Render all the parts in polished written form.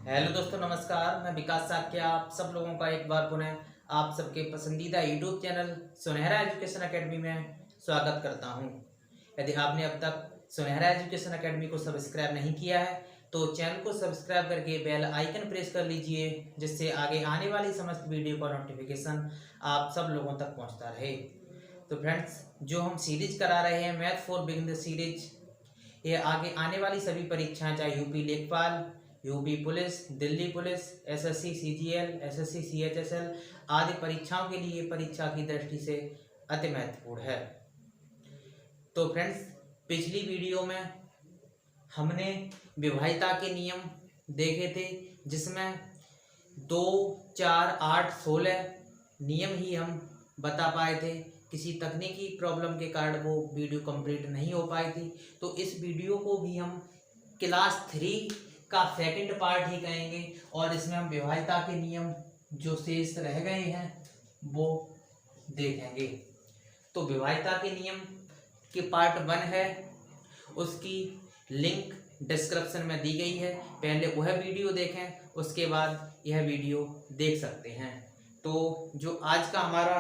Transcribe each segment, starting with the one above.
Hello दोस्तों, नमस्कार। मैं विकास साक्या आप सब लोगों का एक बार पुनः आप सबके पसंदीदा यूट्यूब चैनल सुनहरा एजुकेशन एकेडमी में स्वागत करता हूं। यदि आपने अब तक सुनहरा एजुकेशन एकेडमी को सब्सक्राइब नहीं किया है तो चैनल को सब्सक्राइब करके बेल आइकन प्रेस कर लीजिए, जिससे आगे आने वाली समस्त वीडियो का नोटिफिकेशन आप सब लोगों तक पहुँचता रहे। तो फ्रेंड्स, जो हम सीरीज करा रहे हैं मैथ फॉर बिगिनर सीरीज, ये आगे आने वाली सभी परीक्षाएं, चाहे यूपी लेखपाल, UP police, Delhi police, SSC CGL, SSC CHSL आदि परीक्षाओं के लिए परीक्षा की दृष्टि से अति महत्वपूर्ण है। तो फ्रेंड्स, पिछली वीडियो में हमने विभाज्यता के नियम देखे थे, जिसमें 2, 4, 8, 16 नियम ही हम बता पाए थे। किसी तकनीकी प्रॉब्लम के कारण वो वीडियो कंप्लीट नहीं हो पाई थी। तो इस वीडियो को भी हम क्लास 3 का सेकंड पार्ट ही कहेंगे और इसमें हम विभाज्यता के नियम जो शेष रह गए हैं वो देखेंगे। तो विभाज्यता के नियम के पार्ट 1 है, उसकी लिंक डिस्क्रिप्शन में दी गई है। पहले वह वीडियो देखें, उसके बाद यह वीडियो देख सकते हैं। तो जो आज का हमारा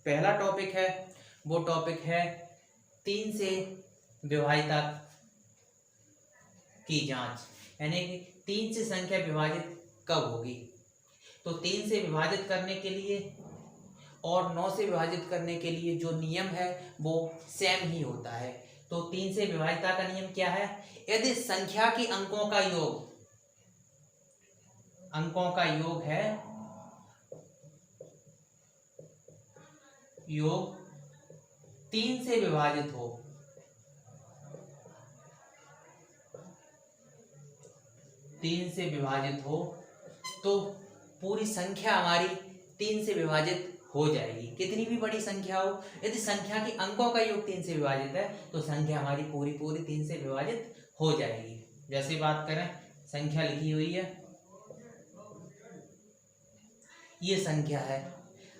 पहला टॉपिक है वो टॉपिक है 3 से विभाज्यता की जांच, यानी कि 3 से संख्या विभाजित कब होगी। तो 3 से विभाजित करने के लिए और 9 से विभाजित करने के लिए जो नियम है वो सेम ही होता है। तो 3 से विभाज्यता का नियम क्या है? यदि संख्या के अंकों का योग है, योग 3 से विभाजित हो, तो पूरी संख्या हमारी 3 से विभाजित हो जाएगी। कितनी भी बड़ी संख्या हो, यदि संख्या के अंकों का योग 3 से विभाजित है तो संख्या हमारी पूरी 3 से विभाजित हो जाएगी। जैसे बात करें, संख्या लिखी हुई है, ये संख्या है,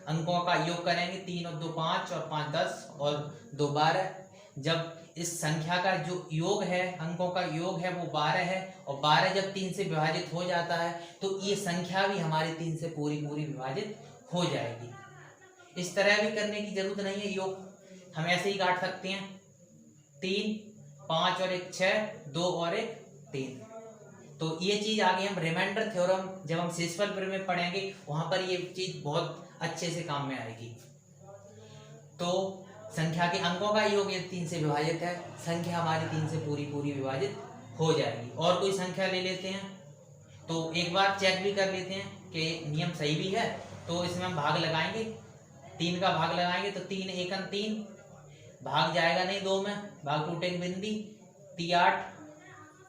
अंकों का योग करेंगे 3 और 2 5 और 5 10 और 2 12। जब इस संख्या का जो योग है, अंकों का योग है, वो 12 है और 12 जब 3 से विभाजित हो जाता है तो ये संख्या भी हमारी 3 से पूरी विभाजित हो जाएगी। इस तरह भी करने की जरूरत नहीं है, योग हम ऐसे ही काट सकते हैं, 3 5 और 1 6, 2 और 1 3। तो ये चीज आगे हम रिमाइंडर थ्योरम जब हम शेषफल में पढ़ेंगे वहां पर ये चीज बहुत अच्छे से काम में आएगी। तो संख्या के अंकों का योग यदि 3 से विभाजित है, संख्या हमारी 3 से पूरी विभाजित हो जाएगी। और कोई संख्या ले लेते हैं तो एक बार चेक भी कर लेते हैं कि नियम सही भी है। तो इसमें हम भाग लगाएंगे, 3 का भाग लगाएंगे तो 3 एकम 3, भाग जाएगा नहीं 2 में, भाग टूटेगी बिंदी, 3 8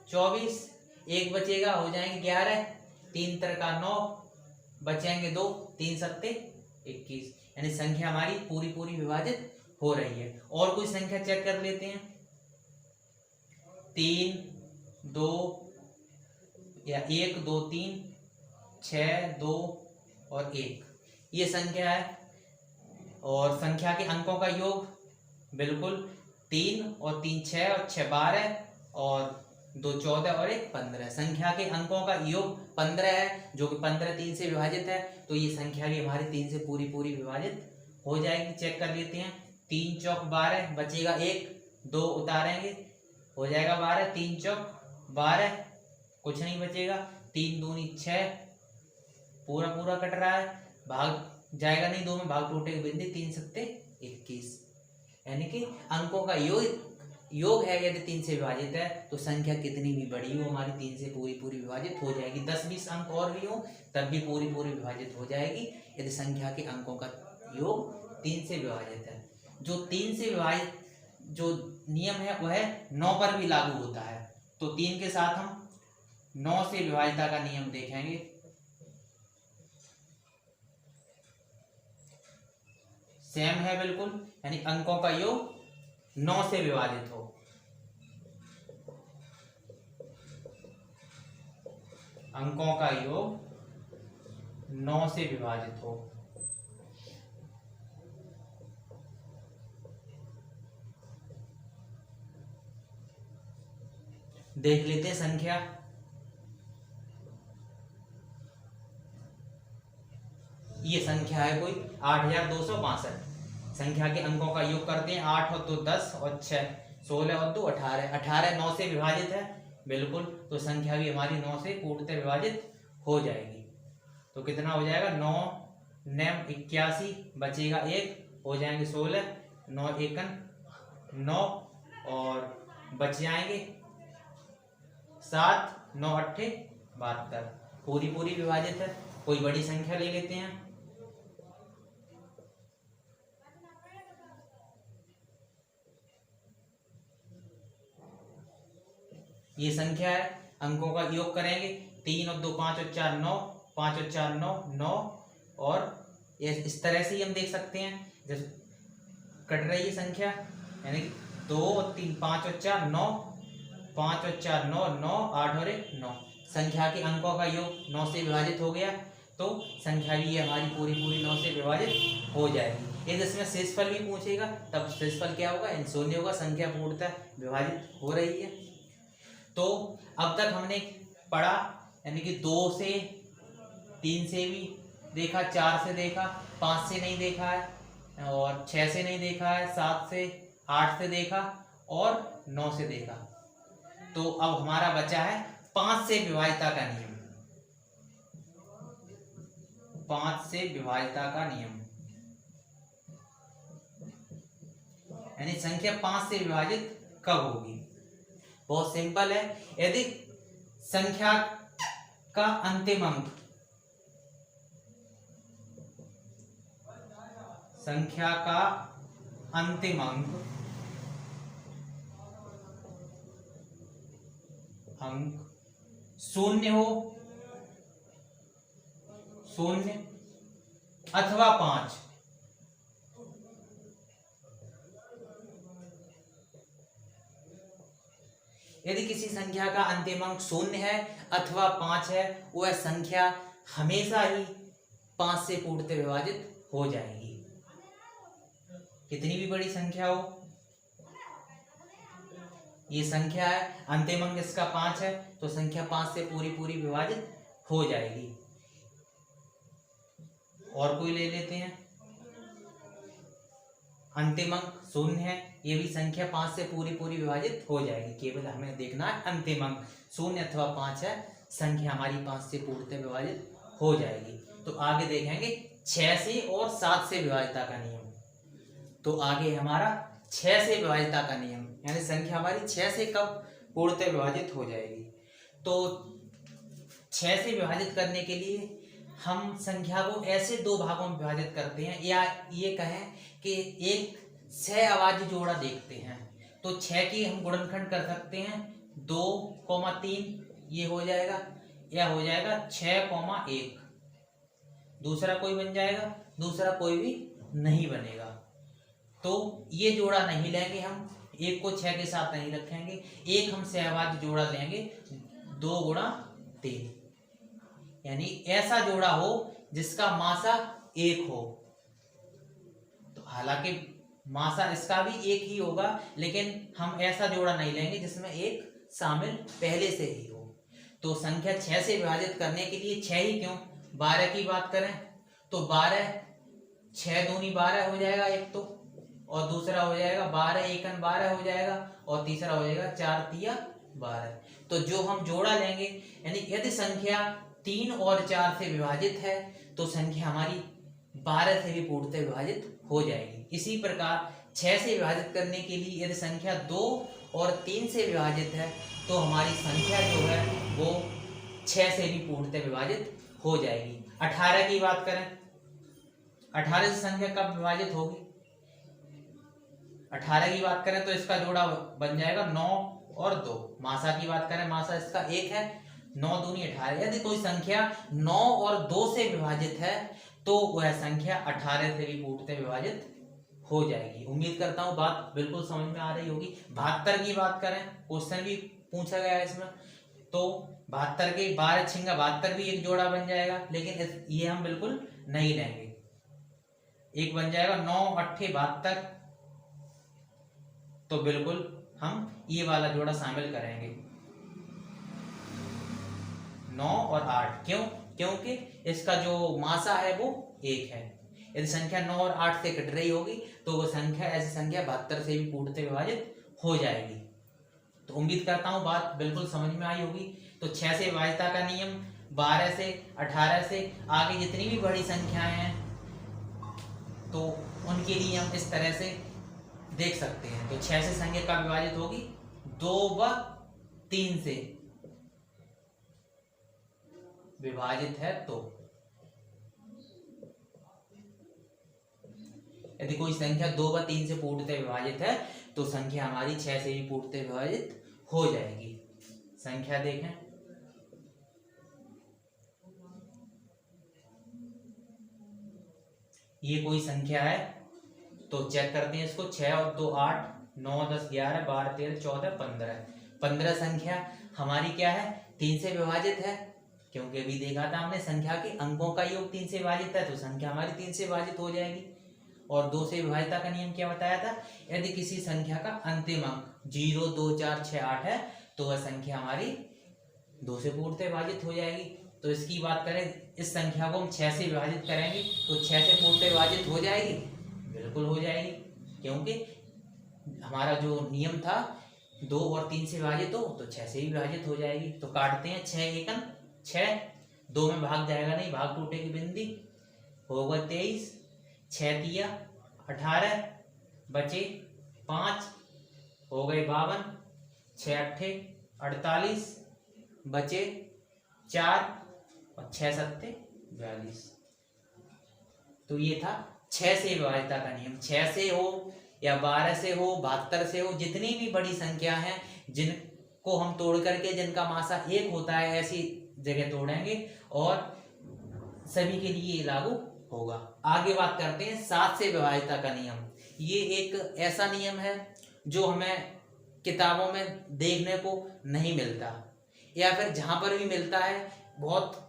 24, 1 बचेगा, हो जाएंगे 11, 3 त्रिका 9, बचेंगे 2, 3 सत्ते 21, यानी संख्या हमारी पूरी विभाजित हो रही है। और कोई संख्या चेक कर लेते हैं, 3 2 या 1 2 3 6 2 और 1, ये संख्या है। और संख्या के अंकों का योग बिल्कुल 3 और 3 6 और 6 12 और 2 14 और 1 15। संख्या के अंकों का योग 15 है, जो कि 15 3 से विभाजित है। तो ये संख्या भी हमारी 3 से पूरी विभाजित हो जाएगी। चेक कर लेते हैं, 3 चौक 12, बचेगा 1, 2 उतारेंगे, हो जाएगा 12, 3 चौक 12, कुछ नहीं बचेगा, 3 दूनी 6, पूरा कट रहा है, भाग जाएगा नहीं 2 में, भाग टूटेगा बिंदी, 3 सत्ते 21, यानी कि अंकों का योग है यदि 3 से विभाजित है तो संख्या कितनी भी बड़ी हो हमारी 3 से पूरी विभाजित हो जाएगी। 10-20 अंक और भी हो तब भी पूरी विभाजित हो जाएगी यदि संख्या के अंकों का योग 3 से विभाजित है। जो 3 से विभाजित जो नियम है वह 9 पर भी लागू होता है। तो 3 के साथ हम 9 से विभाज्यता का नियम देखेंगे। सेम है बिल्कुल, यानी अंकों का योग 9 से विभाजित हो, अंकों का योग 9 से विभाजित हो। देख लेते हैं संख्या, ये संख्या है कोई 8262। संख्या के अंकों का योग करते हैं, 8 और 2 10 और 6 16 और 2 18। 18 9 से विभाजित है बिल्कुल, तो संख्या भी हमारी 9 से पूर्णतः विभाजित हो जाएगी। तो कितना हो जाएगा, 9 9 81, बचेगा 1, हो जाएंगे 16, 9 एकन 9 और बच जाएंगे 7, 9 अट्ठे 72। पूरी विभाजित है। कोई बड़ी संख्या ले लेते हैं, ये संख्या है, अंकों का योग करेंगे, 3 और 2 5 और 4 9, 5 और 4 9 9, और इस तरह से ही हम देख सकते हैं जैसे कट रही है संख्या, यानी कि 2 और 3 5 और 4 9, 5 और 4 9 9, 8 और 1 9। संख्या के अंकों का योग 9 से विभाजित हो गया, तो संख्या भी ये हमारी पूरी 9 से विभाजित हो जाएगी। यदि इसमें शेषफल भी पूछेगा तब शेषफल क्या होगा, इन शून्य होगा, संख्या पूर्णतः विभाजित हो रही है। तो अब तक हमने पढ़ा, यानी कि 2 से 3 से भी देखा, 4 से देखा, 5 से नहीं देखा है, और 6 से नहीं देखा है, 7 से 8 से देखा और 9 से देखा। तो अब हमारा बचा है 5 से विभाज्यता का नियम। 5 से विभाज्यता का नियम, यानी संख्या 5 से विभाजित कब होगी। बहुत सिंपल है, यदि संख्या का अंतिम अंक, संख्या का अंतिम अंक शून्य हो, शून्य अथवा 5, यदि किसी संख्या का अंतिम अंक शून्य है अथवा 5 है, वह संख्या हमेशा ही 5 से पूर्णतः विभाजित हो जाएगी। कितनी भी बड़ी संख्या हो, ये संख्या है, अंतिम अंक इसका 5 है, तो संख्या 5 से पूरी विभाजित हो जाएगी। और कोई ले लेते हैं, अंतिम अंक शून्य है, ये भी संख्या 5 से पूरी विभाजित हो जाएगी। केवल हमें देखना है अंतिम अंक शून्य अथवा 5 है, संख्या हमारी 5 से पूर्णतः विभाजित हो जाएगी। तो आगे देखेंगे 6 से और 7 से विभाज्यता का नियम। तो आगे हमारा 6 से विभाज्यता का नियम, यानी संख्या हमारी 6 से कब पूर्णतः विभाजित हो जाएगी। तो 6 से विभाजित करने के लिए हम संख्या को ऐसे 2 भागों में विभाजित करते हैं, या ये कहें कि एक सहअवाज्य जोड़ा देखते हैं। तो 6 की हम गुणनखंड कर सकते हैं, 2,3 ये हो जाएगा, या हो जाएगा 6,1। दूसरा कोई बन जाएगा, दूसरा कोई भी नहीं बनेगा। तो ये जोड़ा नहीं लेंगे हम, एक को 6 के साथ नहीं रखेंगे, एक हम सहअवाज्य जोड़ा लेंगे 2 गुणा 3, यानी ऐसा जोड़ा हो जिसका मासा 1 हो। तो हालांकि मासा इसका भी 1 ही होगा, लेकिन हम ऐसा जोड़ा नहीं लेंगे जिसमें 1 शामिल पहले से ही हो। तो संख्या 6 से विभाजित करने के लिए 6 ही क्यों, 12 की बात करें तो 12, 6 दूनी 12 हो जाएगा एक तो, और दूसरा हो जाएगा 12 एकन 12 हो जाएगा, और तीसरा हो जाएगा 4 तिया 12। तो जो हम जोड़ा लेंगे, यानी यदि संख्या 3 और 4 से विभाजित है तो संख्या हमारी 12 से भी पूर्णतः विभाजित हो जाएगी। इसी प्रकार 6 से विभाजित करने के लिए यदि संख्या 2 और 3 से विभाजित है तो हमारी संख्या जो है वो 6 से भी पूर्णतः विभाजित हो जाएगी। 18 की बात करें, 18 से संख्या कब विभाजित होगी, 18 की बात करें तो इसका जोड़ा बन जाएगा 9 और 2। मासा की बात करें, मासा इसका 1 है, 9 दूनी 18। यदि कोई संख्या 9 और 2 से विभाजित है तो वह संख्या 18 से भी पूर्णतः विभाजित हो जाएगी। उम्मीद करता हूँ बात बिल्कुल समझ में आ रही होगी। 72 की बात करें, क्वेश्चन भी पूछा गया है इसमें, तो 72 के 12 छिंगा 72 भी एक जोड़ा बन जाएगा, लेकिन ये हम बिल्कुल नहीं लेंगे। एक बन जाएगा 9 अट्ठे 72, तो बिल्कुल हम ये वाला जोड़ा शामिल करेंगे 9 और 8। क्यों, क्योंकि इसका जो मासा है वो 1 है। यदि संख्या 9 और 8 से कट रही होगी तो वो संख्या, ऐसी संख्या 72 से भी पूर्णतः विभाजित हो जाएगी। तो उम्मीद करता हूँ बात बिल्कुल समझ में आई होगी। तो 6 से विभाज्यता का नियम, 12 से, 18 से आगे जितनी भी बड़ी संख्याएं हैं तो उनके लिए हम इस तरह से देख सकते हैं। तो 6 से संख्या कब विभाजित होगी? 2 व 3 से विभाजित है तो। यदि कोई संख्या 2 व 3 से पूर्णतः विभाजित है तो संख्या हमारी 6 से भी पूर्णतः विभाजित हो जाएगी। संख्या देखें, ये कोई संख्या है तो चेक करते हैं इसको। 6 और 2 8, 9 10 11 12 13 14 15। 15 संख्या हमारी क्या है? 3 से विभाजित है, क्योंकि अभी देखा था हमने संख्या के अंकों का योग 3 से विभाजित है, तो संख्या हमारी 3 से विभाजित हो जाएगी। और 2 से विभाज्यता का नियम क्या बताया था? यदि किसी संख्या का अंतिम अंक 0 2 4 6 8 है तो वह संख्या हमारी 2 से पूर्णतः विभाजित हो जाएगी। तो इसकी बात करें, इस संख्या को हम 6 से विभाजित करेंगे तो 6 से पूर्णतः विभाजित हो जाएगी, बिल्कुल हो जाएगी, क्योंकि हमारा जो नियम था 2 और 3 से विभाजित हो तो 6 से भी विभाजित हो जाएगी। तो काटते हैं, 6 एकम 6, 2 में भाग जाएगा नहीं, भाग टूटेगी बिंदी, होगा 23, 6 तिया 18, बचे 5, हो गए 52, 6 अट्ठे 48, बचे 4 और 6 सत्ते 42। तो ये था 6 से विभाज्यता का नियम। 6 से हो या 12 से हो, 72 से हो, जितनी भी बड़ी संख्या है जिनको हम तोड़ करके जिनका मासा 1 होता है ऐसी जगह तोड़ेंगे और सभी के लिए लागू होगा। आगे बात करते हैं 7 से विभाज्यता का नियम। ये एक ऐसा नियम है जो हमें किताबों में देखने को नहीं मिलता, या फिर जहां पर भी मिलता है बहुत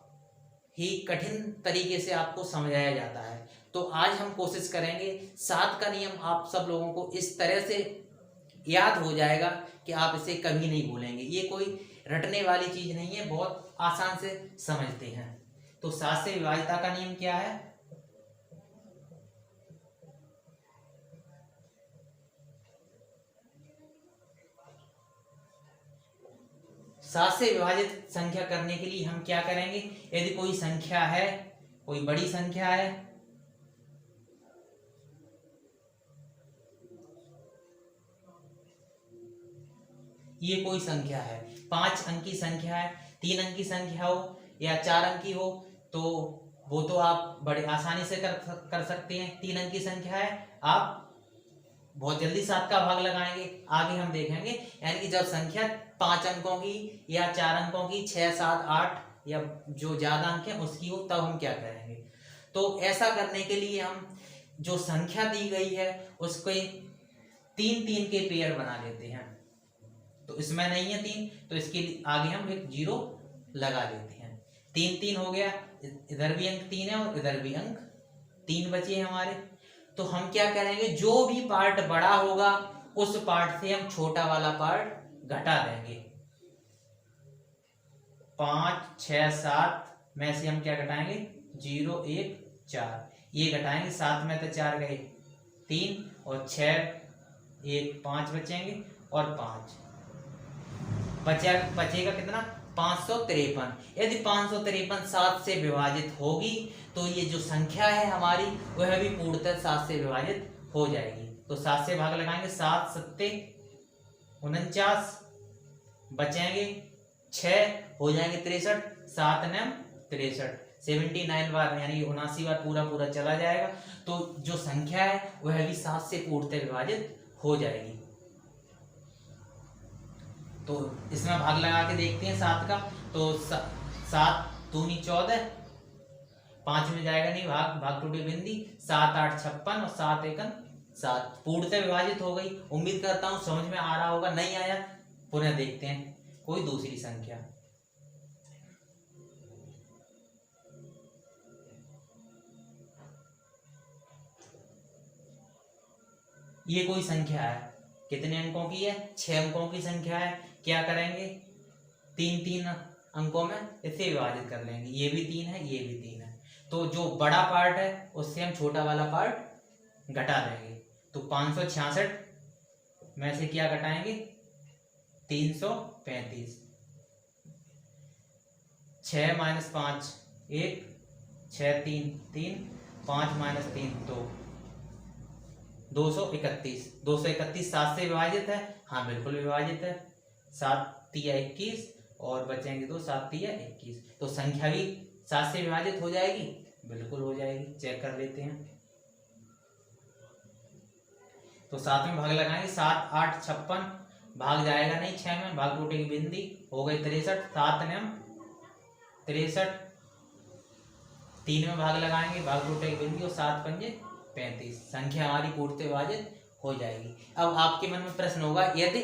ही कठिन तरीके से आपको समझाया जाता है। तो आज हम कोशिश करेंगे 7 का नियम आप सब लोगों को इस तरह से याद हो जाएगा कि आप इसे कभी नहीं भूलेंगे। ये कोई रटने वाली चीज नहीं है, बहुत आसान से समझते हैं। तो 7 से विभाज्यता का नियम क्या है? 7 से विभाजित संख्या करने के लिए हम क्या करेंगे? यदि कोई संख्या है, कोई बड़ी संख्या है, ये कोई संख्या है, 5 अंक की संख्या है, 3 अंक की संख्या हो या 4 अंक की हो तो वो तो आप बड़े आसानी से कर सकते हैं। 3 अंक की संख्या है, आप बहुत जल्दी 7 का भाग लगाएंगे। आगे हम देखेंगे, यानी कि जब संख्या 5 अंकों की या 4 अंकों की, 6 7 8 या जो ज्यादा अंक है उसकी हो, तब हम क्या करेंगे। तो ऐसा करने के लिए हम जो संख्या दी गई है उसके 3 के पेयर बना लेते हैं। तो इसमें नहीं है 3, तो इसके आगे हम एक 0 लगा देते हैं। 3 हो गया, इधर भी अंक 3 है और इधर भी अंक 3 बचे हैं हमारे। तो हम क्या करेंगे, जो भी पार्ट बड़ा होगा उस पार्ट से हम छोटा वाला पार्ट घटा देंगे। 5 6 7 में से हम क्या घटाएंगे, 0 1 4, ये घटाएंगे। 7 में तो 4 गए, 3 और 6 1 5 बचेंगे और 5 बचेगा कितना, 553। यदि 553 7 से विभाजित होगी तो ये जो संख्या है हमारी वह भी पूर्णतः 7 से विभाजित हो जाएगी। तो 7 से भाग लगाएंगे, 7 7 49, बचेंगे 6, हो जाएंगे 63, 7 9 63, 79 बार यानी 79 बार पूरा चला जाएगा। तो जो संख्या है वह भी 7 से पूर्णतः विभाजित हो जाएगी। तो इसमें भाग लगा के देखते हैं 7 का। तो 7 दूनी 14, 5 में जाएगा नहीं, भाग टूटे बिंदी, 7 8 56 और 7 एकम 7, पूर्णतः विभाजित हो गई। उम्मीद करता हूं समझ में आ रहा होगा। नहीं आया पुनः देखते हैं कोई दूसरी संख्या। ये कोई संख्या है, कितने अंकों की है, 6 अंकों की संख्या है। क्या करेंगे, 3 3 अंकों में इसे विभाजित कर लेंगे। ये भी 3 है, ये भी 3 है, तो जो बड़ा पार्ट है उससे हम छोटा वाला पार्ट घटा देंगे। तो 566 में से क्या घटाएंगे? 335। 6 माइनस 5 1, 6 3 3, 5 माइनस 3 2, 231। 231 7 से विभाजित है? हाँ बिल्कुल विभाजित है। 7 तिया 21 और बचेंगे 2, 7 तिया 21। तो संख्या भी 7 से विभाजित हो जाएगी? बिल्कुल हो जाएगी। चेक कर लेते हैं। तो 7 में भाग लगाएंगे, 7 8 56, भाग जाएगा नहीं 6 में, भाग टूटेगी बिंदी, हो गई 63। 7 9 63, 3 में भाग लगाएंगे, भाग टूटेगी बिंदी और 7 पंजे 35। संख्या हमारी पूर्णतः विभाजित हो जाएगी। अब आपके मन में प्रश्न होगा, यदि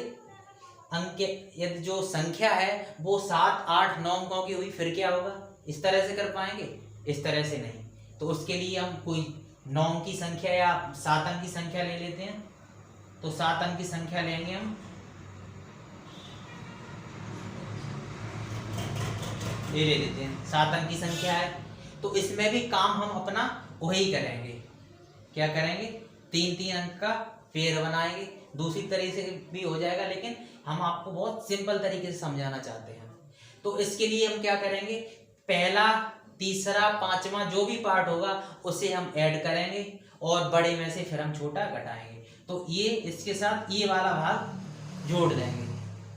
जो संख्या है वो 7 8 9 अंकों की हुई फिर क्या होगा? इस तरह से कर पाएंगे? इस तरह से नहीं। तो उसके लिए हम कोई 9 अंक की संख्या या 7 अंक की संख्या ले लेते हैं। तो 7 अंक की संख्या लेंगे हम, ये ले लेते हैं। 7 अंक की संख्या है तो इसमें भी काम हम अपना वही करेंगे। क्या करेंगे? 3 अंक का पेयर बनाएंगे। दूसरी तरीके से भी हो जाएगा, लेकिन हम आपको बहुत सिंपल तरीके से समझाना चाहते हैं। तो इसके लिए हम क्या करेंगे? पहला, तीसरा, पांचवा जो भी पार्ट होगा उसे हम ऐड करेंगे और बड़े में से फिर हम छोटा घटाएंगे। तो ये इसके साथ ये वाला भाग जोड़ देंगे।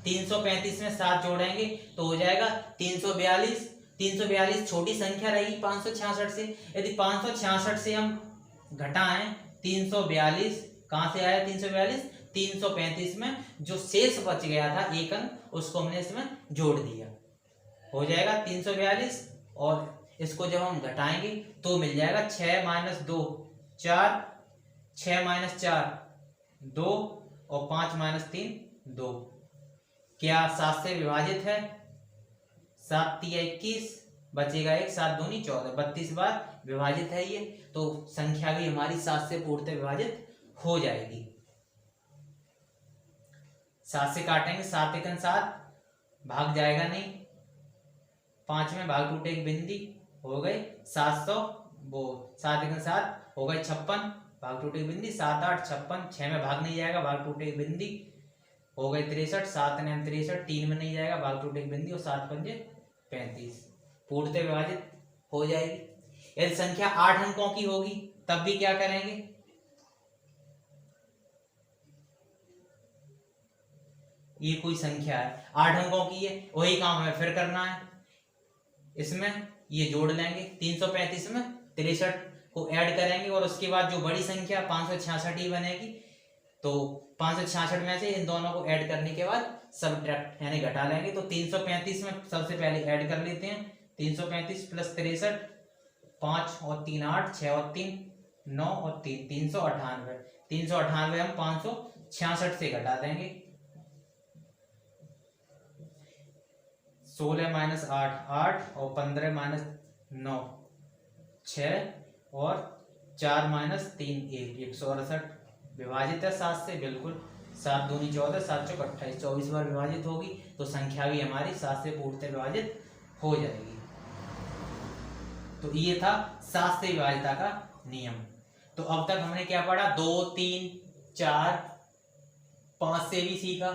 335 में 7 जोड़ेंगे तो हो जाएगा 342। 342 छोटी संख्या रहेगी 566 से। यदि 566 से हम घटाएं 342, कहां से आया 342? 335 में जो शेष बच गया था एक अंक, उसको हमने इसमें जोड़ दिया, हो जाएगा 342। और इसको जब हम घटाएंगे तो मिल जाएगा 6 माइनस 2 4, 6 माइनस 4 2 और 5 माइनस 3 2। क्या 7 से विभाजित है? 7 तिया 21, बचेगा 1, 7 दूनी 14, 32 बार विभाजित है ये। तो संख्या भी हमारी 7 से पूर्णतः विभाजित हो जाएगी। 7 से काटेंगे, 7 एकन 7, भाग जाएगा नहीं, 5 में भाग टूटे एक बिंदी, हो गए 700, वो 7 एकन 7 हो गए 56, भाग टूटे बिंदी, 7 8 56, 6 में भाग नहीं जाएगा, भाग टूटे बिंदी, हो गए 63। 7 9 63, 3 में नहीं जाएगा, भाग टूटे बिंदी और 7 पंजे 35, पूर्णतः विभाजित हो जाएगी। यदि संख्या 8 अंकों की होगी तब भी क्या करेंगे? ये कोई संख्या है 8 अंकों की है, वही काम हमें फिर करना है। इसमें ये जोड़ लेंगे, 335 में 63 को ऐड करेंगे और उसके बाद जो बड़ी संख्या 566 ही बनेगी। तो 566 में से इन दोनों को ऐड करने के बाद सबट्रैक्ट यानी घटा लेंगे। तो 335 में सबसे पहले ऐड कर लेते हैं। 335 प्लस 63, 5 और 3 8, 6 और 3 9 और 3 398। 398 हम 566 से घटा देंगे। 16 माइनस 8 8 और 15 माइनस 9 6 और 4 माइनस 3 1, 168 विभाजित है 7 से, बिल्कुल। 7 दूनी 14, 7 चौक 28, 24 बार विभाजित होगी। तो संख्या भी हमारी 7 से पूर्णतः विभाजित हो जाएगी। तो ये था 7 से विभाजिता का नियम। तो अब तक हमने क्या पढ़ा? 2 3 4 5 से भी सीखा,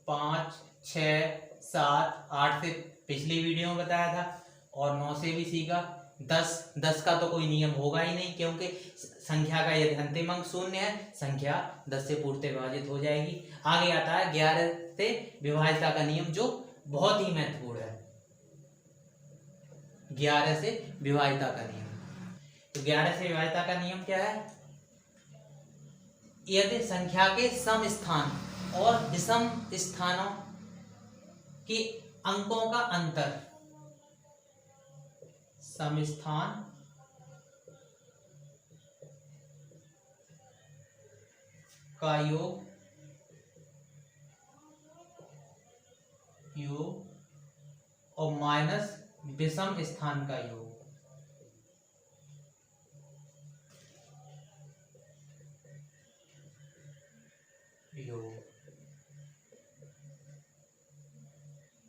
5 6 7 8 से पिछली वीडियो में बताया था, और 9 से भी सीखा। 10 का तो कोई नियम होगा ही नहीं, क्योंकि संख्या का यदि अंतिम अंक 0 है, संख्या 10 से पूर्णतः विभाजित हो जाएगी। आगे आता है 11 से विभाजिता का नियम, जो बहुत ही महत्वपूर्ण है। 11 से विभाजिता का नियम। तो 11 से विभाजिता का नियम क्या है? यदि संख्या के सम स्थान और विषम स्थानों के अंकों का अंतर, सम स्थान का योग और माइनस विषम स्थान का योग,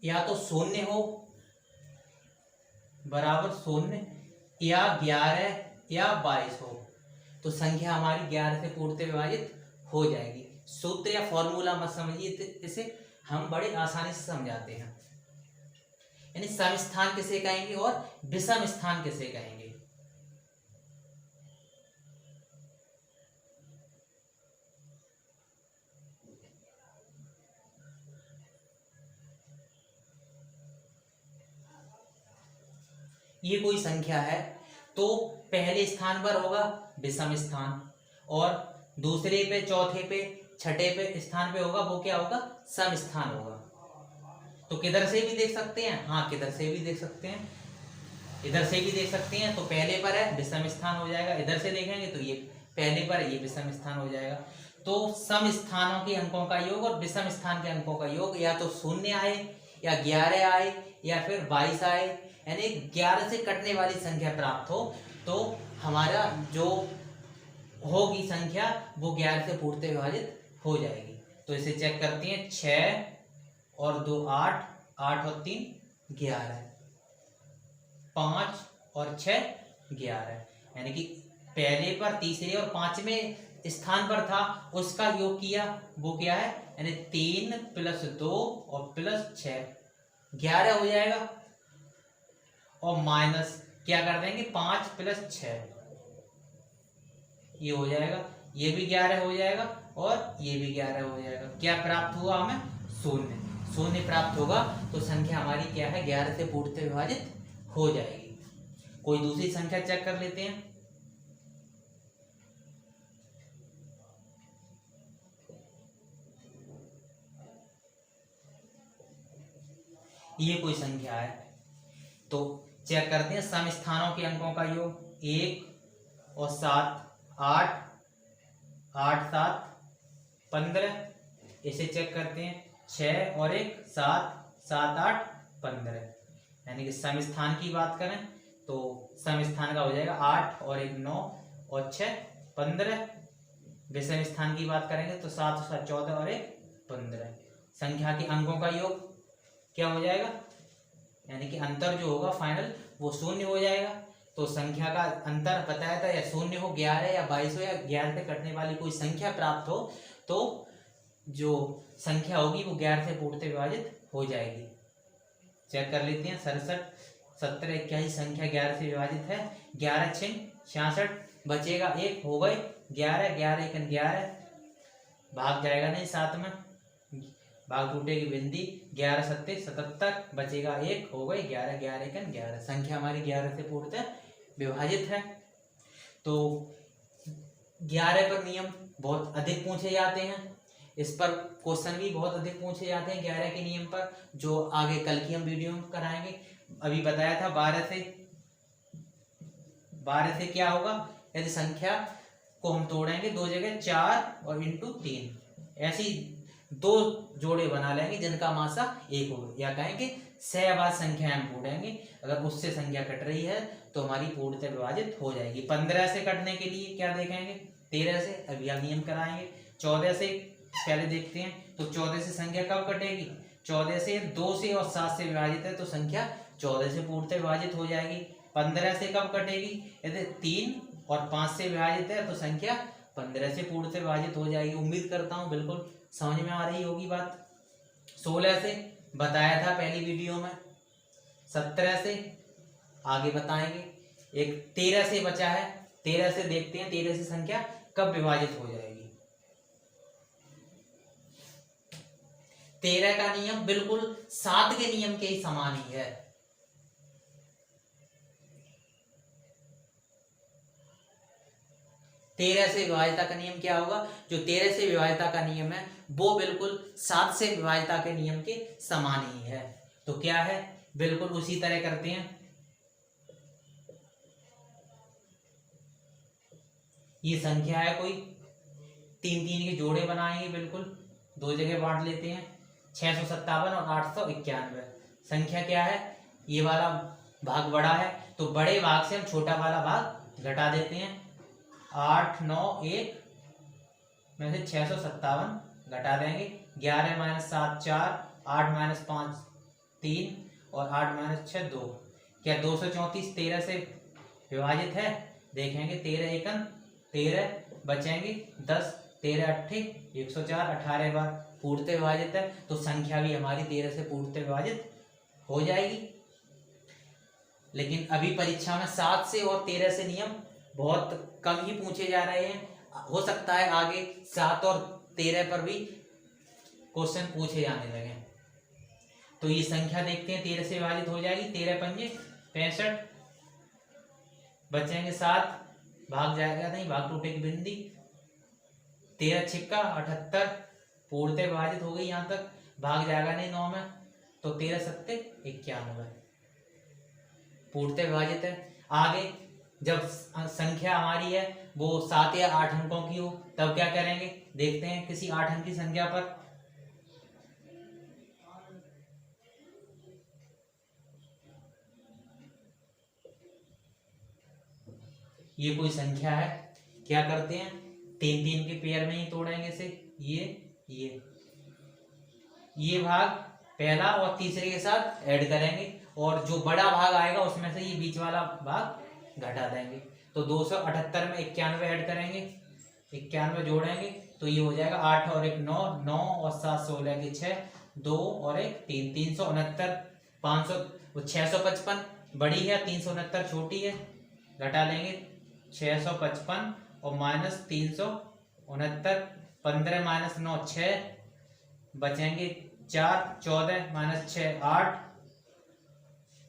या तो शून्य हो बराबर शून्य, या 11 या 22 हो, तो संख्या हमारी 11 से पूर्णतः विभाजित हो जाएगी। सूत्र या फॉर्मूला मत समझिए, इसे हम बड़े आसानी से समझाते हैं। यानी सम स्थान किसे कहेंगे और विषम स्थान किसे कहेंगे। ये कोई संख्या है तो पहले स्थान पर होगा विषम स्थान, और दूसरे पे, चौथे पे, छठे पे स्थान पे होगा वो क्या होगा, सम स्थान होगा। तो किधर से भी देख सकते हैं, हाँ किधर से भी देख सकते हैं, इधर से भी देख सकते हैं। तो पहले पर है विषम स्थान हो जाएगा, इधर से देखेंगे तो ये पहले पर है, ये विषम स्थान हो जाएगा। तो सम स्थानों के अंकों का योग और विषम स्थान के अंकों का योग या तो शून्य आए, या 11 आए, या फिर 22 आए, यानी 11 से कटने वाली संख्या प्राप्त हो, तो हमारा जो होगी संख्या वो 11 से पूर्णतः विभाजित हो जाएगी। तो इसे चेक करते हैं, 6 और 2 8, 8 और 3 11, 5 और 6 11, यानी कि पहले पर, तीसरे और पांचवें स्थान पर था उसका योग किया, वो क्या है, यानी 3 + 2 और +6 11 हो जाएगा, और माइनस क्या कर देंगे 5 + 6, ये हो जाएगा, ये भी 11 हो जाएगा और ये भी 11 हो जाएगा। क्या प्राप्त हुआ हमें, शून्य। शून्य प्राप्त होगा तो संख्या हमारी क्या है, 11 से पूर्णतः विभाजित हो जाएगी। कोई दूसरी संख्या चेक कर लेते हैं। ये कोई संख्या है तो चेक करते हैं, सम स्थानों के अंकों का योग 1 और 7 8, 8 7 15, इसे चेक करते हैं, 6 और 1 7, 7 8 15, यानी कि सम स्थान की बात करें तो सम स्थान का हो जाएगा 8 और 1 9 और 6 15। विषम स्थान की बात करेंगे तो 7 और 7 14 और 1 15। संख्या के अंकों का योग क्या हो जाएगा, यानी कि अंतर जो होगा फाइनल वो शून्य हो जाएगा। तो संख्या का अंतर बताया था, या शून्य हो, 11 या 22 हो, या 11 से कटने वाली कोई संख्या प्राप्त हो, तो जो संख्या होगी वो 11 से पूर्णतः विभाजित हो जाएगी। चेक कर लेते हैं, 67 70 81 संख्या 11 से विभाजित है, 11 6 66, बचेगा 1, हो गए 11, 11 1 11, भाग जाएगा नहीं साथ में, भाग टूटेगी बिंदी, 11 7 77, बचेगा 1, हो गई 11, 11 1 11, संख्या हमारी 11 से पूर्णतः विभाजित है। तो 11 पर नियम बहुत अधिक पूछे जाते हैं, इस पर क्वेश्चन भी बहुत अधिक पूछे जाते हैं 11 के नियम पर, जो आगे कल की हम वीडियो में कराएंगे। अभी बताया था 12 से क्या होगा, यदि संख्या को हम तोड़ेंगे दो जगह, 4 और × 3, ऐसी 2 जोड़े बना लेंगे जिनका मासा 1 होगा, या कहेंगे सहवाद संख्या हम ढूंढेंगे, अगर उससे संख्या कट रही है तो हमारी पूर्णतः विभाजित हो जाएगी। 15 से कटने के लिए क्या देखेंगे, 13 से, अभी हम नियम कराएंगे। 14 से पहले देखते हैं, तो 14 से संख्या कब कटेगी, 14 से 2 से और 7 से विभाजित है तो संख्या 14 से पूर्णतः विभाजित हो जाएगी। 15 से कब कटेगी, यदि 3 और 5 से विभाजित है तो संख्या 15 से पूर्णतः विभाजित हो जाएगी। उम्मीद करता हूँ बिल्कुल समझ में आ रही होगी बात। 16 से बताया था पहली वीडियो में, 17 से आगे बताएंगे, एक 13 से बचा है, 13 से देखते हैं 13 से संख्या कब विभाजित हो जाएगी। 13 का नियम बिल्कुल 7 के नियम के ही समान ही है। तेरह से विभाजिता का नियम क्या होगा, जो 13 से विभाजिता का नियम है वो बिल्कुल 7 से विभाजिता के नियम के समान ही है। तो क्या है, बिल्कुल उसी तरह करते हैं। ये संख्या है कोई, 3 3 के जोड़े बनाएंगे, बिल्कुल 2 जगह बांट लेते हैं, 657 और 891। संख्या क्या है, ये वाला भाग बड़ा है तो बड़े भाग से हम छोटा वाला भाग घटा देते हैं। 8 9 1 में से 657 घटा देंगे, 11 - 7 4, 8 - 5 3 और 8 माइनस 6 2। क्या 234 13 से विभाजित है? देखेंगे 13 एकम 13, बचेंगे 10, 13 अट्ठे 104, 18 बार पूर्णतः विभाजित है, तो संख्या भी हमारी 13 से पूर्णतः विभाजित हो जाएगी। लेकिन अभी परीक्षा में 7 से और 13 से नियम बहुत कम ही पूछे जा रहे हैं, हो सकता है आगे 7 और 13 पर भी क्वेश्चन पूछे जाने लगे। तो ये संख्या देखते हैं, 13 से विभाजित हो जाएगी, 13 पंजे 65, बचेंगे 7, भाग जाएगा नहीं, भाग टूटेगी बिंदी, 13 छिक्का 78, पूर्णतः विभाजित हो गई यहाँ तक, भाग जाएगा नहीं 9 में, तो 13 सत्ते 91, पूर्णतः विभाजित है। आगे जब संख्या हमारी है वो 7 या 8 अंकों की हो तब क्या करेंगे, देखते हैं किसी 8 अंक की संख्या पर। ये कोई संख्या है, क्या करते हैं 3 3 के पेयर में ही तोड़ेंगे इसे, ये भाग पहला और तीसरे के साथ ऐड करेंगे और जो बड़ा भाग आएगा उसमें से ये बीच वाला भाग घटा देंगे। तो 278 में 91 ऐड करेंगे, 91 जोड़ेंगे तो ये हो जाएगा 8 और 1 9, 9 और 7 16 के 6, 2 और 1 3, 369, 500 655 बड़ी है, 369 छोटी है, घटा लेंगे 655 और माइनस 369, 15 माइनस 9 6, बचेंगे 4, 14 माइनस 6 8,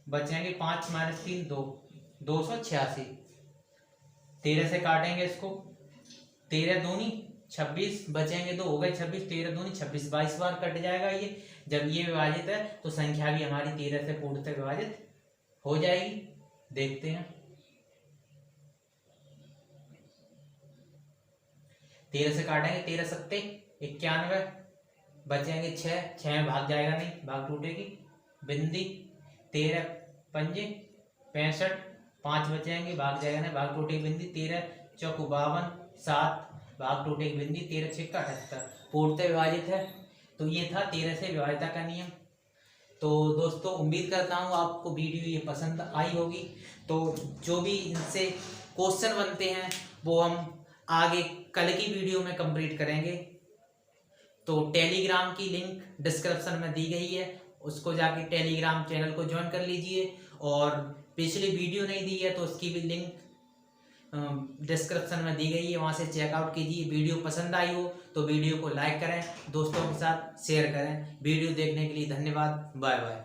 बचेंगे 5 माइनस 3 2, 286। 13 से काटेंगे इसको, 13 दूनी 26, बचेंगे 2, हो गए 26, 13 दूनी 26, 22 बार कट जाएगा ये। जब ये विभाजित है तो संख्या भी हमारी 13 से पूर्णतः विभाजित हो जाएगी। देखते हैं 13 से काटेंगे, 13 सत्ते 91, बचेंगे 6 में भाग जाएगा नहीं, भाग टूटेगी बिंदी, 13 पंजे 65, 5 बचेंगे, भाग जाएगा नहीं, भाग टूटेगी बिंदी, 13 चौक 52, 7 भाग टूटेगी बिंदी, 13 छिक्का 78, पूर्णतः विभाजित है। तो ये था 13 से विभाजिता का नियम। तो दोस्तों उम्मीद करता हूँ आपको वीडियो ये पसंद आई होगी। तो जो भी इनसे क्वेश्चन बनते हैं वो हम आगे कल की वीडियो में कंप्लीट करेंगे। तो टेलीग्राम की लिंक डिस्क्रिप्शन में दी गई है, उसको जाके टेलीग्राम चैनल को ज्वाइन कर लीजिए। और पिछली वीडियो नहीं दी है तो उसकी भी लिंक डिस्क्रिप्शन में दी गई है, वहाँ से चेकआउट कीजिए। वीडियो पसंद आई हो तो वीडियो को लाइक करें, दोस्तों के साथ शेयर करें। वीडियो देखने के लिए धन्यवाद, बाय बाय।